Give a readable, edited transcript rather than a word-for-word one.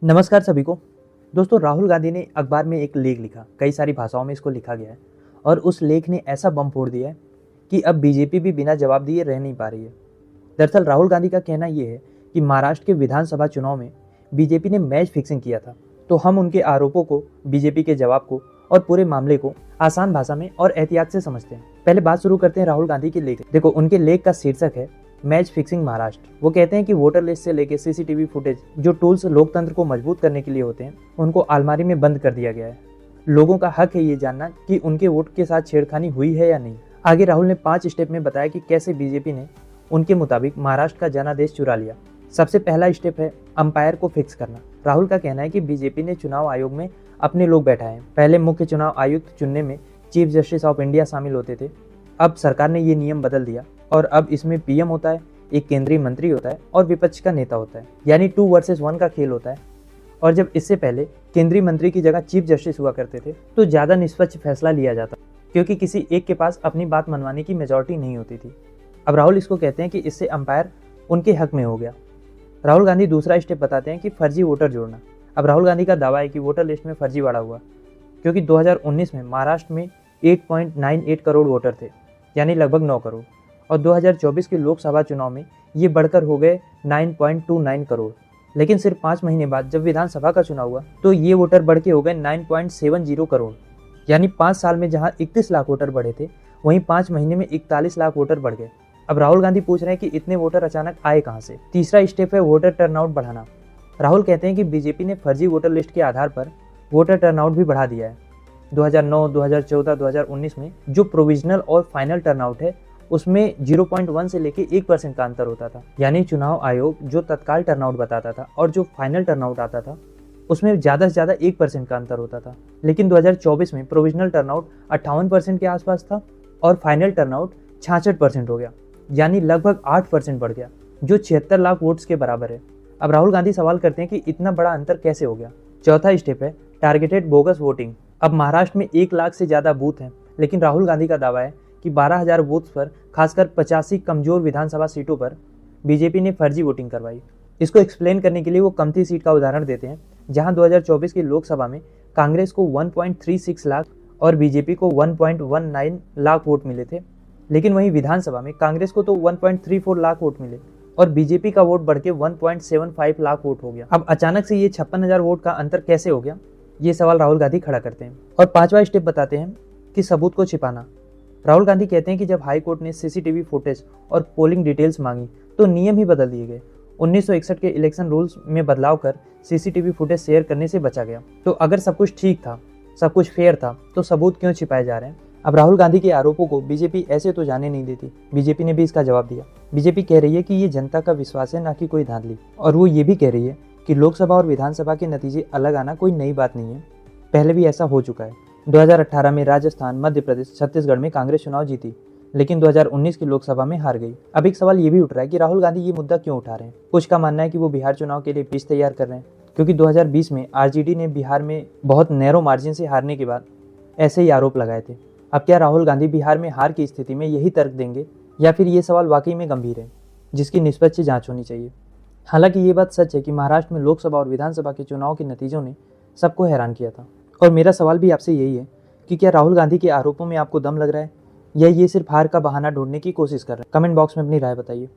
नमस्कार सभी को। दोस्तों, राहुल गांधी ने अखबार में एक लेख लिखा, कई सारी भाषाओं में इसको लिखा गया है और उस लेख ने ऐसा बम फोड़ दिया है कि अब बीजेपी भी बिना जवाब दिए रह नहीं पा रही है। दरअसल राहुल गांधी का कहना यह है कि महाराष्ट्र के विधानसभा चुनाव में बीजेपी ने मैच फिक्सिंग किया था, तो हम उनके आरोपों को, बीजेपी के जवाब को और पूरे मामले को आसान भाषा में और एहतियात से समझते हैं। पहले बात शुरू करते हैं राहुल गांधी के लेख। देखो, उनके लेख का शीर्षक है मैच फिक्सिंग महाराष्ट्र। वो कहते हैं कि वोटर लिस्ट से लेकर सीसीटीवी फुटेज, जो टूल्स लोकतंत्र को मजबूत करने के लिए होते हैं, उनको अलमारी में बंद कर दिया गया है। लोगों का हक है ये जानना कि उनके वोट के साथ छेड़खानी हुई है या नहीं। आगे राहुल ने 5 स्टेप में बताया कि कैसे बीजेपी ने उनके मुताबिक महाराष्ट्र का जनादेश चुरा लिया। सबसे पहला स्टेप है अंपायर को फिक्स करना। राहुल का कहना है कि बीजेपी ने चुनाव आयोग में अपने लोग बैठाए हैं। पहले मुख्य चुनाव आयुक्त चुनने में चीफ जस्टिस ऑफ इंडिया शामिल होते थे। अब सरकार ने ये नियम बदल दिया और अब इसमें पीएम होता है, एक केंद्रीय मंत्री होता है और विपक्ष का नेता होता है, यानी 2 वर्सेस 1 का खेल होता है। और जब इससे पहले केंद्रीय मंत्री की जगह चीफ जस्टिस हुआ करते थे, तो ज़्यादा निष्पक्ष फैसला लिया जाता, क्योंकि किसी एक के पास अपनी बात मनवाने की मेजॉरिटी नहीं होती थी। अब राहुल इसको कहते हैं कि इससे अंपायर उनके हक में हो गया। राहुल गांधी दूसरा स्टेप बताते हैं कि फर्जी वोटर जोड़ना। अब राहुल गांधी का दावा है कि वोटर लिस्ट में फर्जीवाड़ा हुआ, क्योंकि 2019 में महाराष्ट्र में 8.98 करोड़ वोटर थे, यानी लगभग 9 करोड़, और 2024 के लोकसभा चुनाव में ये बढ़कर हो गए 9.29 करोड़। लेकिन सिर्फ 5 महीने बाद जब विधानसभा का चुनाव हुआ, तो ये वोटर बढ़ के हो गए 9.70 करोड़, यानी 5 साल में जहां 31 लाख वोटर बढ़े थे, वहीं 5 महीने में 41 लाख वोटर बढ़ गए। अब राहुल गांधी पूछ रहे हैं कि इतने वोटर अचानक आए कहां से। तीसरा स्टेप है वोटर टर्नआउट बढ़ाना। राहुल कहते हैं कि बीजेपी ने फर्जी वोटर लिस्ट के आधार पर वोटर टर्नआउट भी बढ़ा दिया है। 2009, 2014, 2019 में जो प्रोविजनल और फाइनल टर्नआउट है, उसमें 0.1 से लेके 1% का अंतर होता था। यानी चुनाव आयोग जो तत्काल टर्नआउट बताता था और जो फाइनल टर्नआउट आता था, उसमें ज़्यादा से ज़्यादा 1% का अंतर होता था। लेकिन 2024 में प्रोविजनल टर्नआउट 58% के आसपास था और फाइनल टर्नआउट 66% हो गया, यानी लगभग 8% बढ़ गया, जो 76 लाख वोट्स के बराबर है। अब राहुल गांधी सवाल करते हैं कि इतना बड़ा अंतर कैसे हो गया। चौथा स्टेप है टारगेटेड बोगस वोटिंग। अब महाराष्ट्र में 1 लाख से ज़्यादा बूथ हैं, लेकिन राहुल गांधी का दावा है कि 12,000 बूथ पर, खासकर 85 कमजोर विधानसभा सीटों पर बीजेपी ने फर्जी वोटिंग करवाई। इसको एक्सप्लेन करने के लिए वो कमती सीट का उदाहरण देते हैं, जहां 2024 की लोकसभा में कांग्रेस को 1.36 लाख और बीजेपी को 1.19 लाख वोट मिले थे। लेकिन वहीं विधानसभा में कांग्रेस को तो 1.34 लाख वोट मिले और बीजेपी का वोट बढ़ के 1.75 लाख वोट हो गया। अब अचानक से ये 56,000 वोट का अंतर कैसे हो गया, ये सवाल राहुल गांधी खड़ा करते हैं। और 5वां स्टेप बताते हैं कि सबूत को छिपाना। राहुल गांधी कहते हैं कि जब हाई कोर्ट ने सीसीटीवी फुटेज और पोलिंग डिटेल्स मांगी, तो नियम ही बदल दिए गए। 1961 के इलेक्शन रूल्स में बदलाव कर सीसीटीवी फुटेज शेयर करने से बचा गया। तो अगर सब कुछ ठीक था, सब कुछ फेयर था, तो सबूत क्यों छिपाए जा रहे हैं। अब राहुल गांधी के आरोपों को बीजेपी ऐसे तो जाने नहीं देती। बीजेपी ने भी इसका जवाब दिया। बीजेपी कह रही है कि ये जनता का विश्वास है, ना कि कोई धांधली। और वो ये भी कह रही है कि लोकसभा और विधानसभा के नतीजे अलग आना कोई नई बात नहीं है, पहले भी ऐसा हो चुका है। 2018 में राजस्थान, मध्य प्रदेश, छत्तीसगढ़ में कांग्रेस चुनाव जीती, लेकिन 2019 की लोकसभा में हार गई। अब एक सवाल ये भी उठ रहा है कि राहुल गांधी ये मुद्दा क्यों उठा रहे हैं। कुछ का मानना है कि वो बिहार चुनाव के लिए पिच तैयार कर रहे हैं, क्योंकि 2020 में आरजेडी ने बिहार में बहुत नैरो मार्जिन से हारने के बाद ऐसे ही आरोप लगाए थे। अब क्या राहुल गांधी बिहार में हार की स्थिति में यही तर्क देंगे, या फिर ये सवाल वाकई में गंभीर है, जिसकी निष्पक्ष जांच होनी चाहिए। हालांकि ये बात सच है कि महाराष्ट्र में लोकसभा और विधानसभा के चुनाव के नतीजों ने सबको हैरान किया था। और मेरा सवाल भी आपसे यही है कि क्या राहुल गांधी के आरोपों में आपको दम लग रहा है, या ये सिर्फ हार का बहाना ढूंढने की कोशिश कर रहे हैं। कमेंट बॉक्स में अपनी राय बताइए।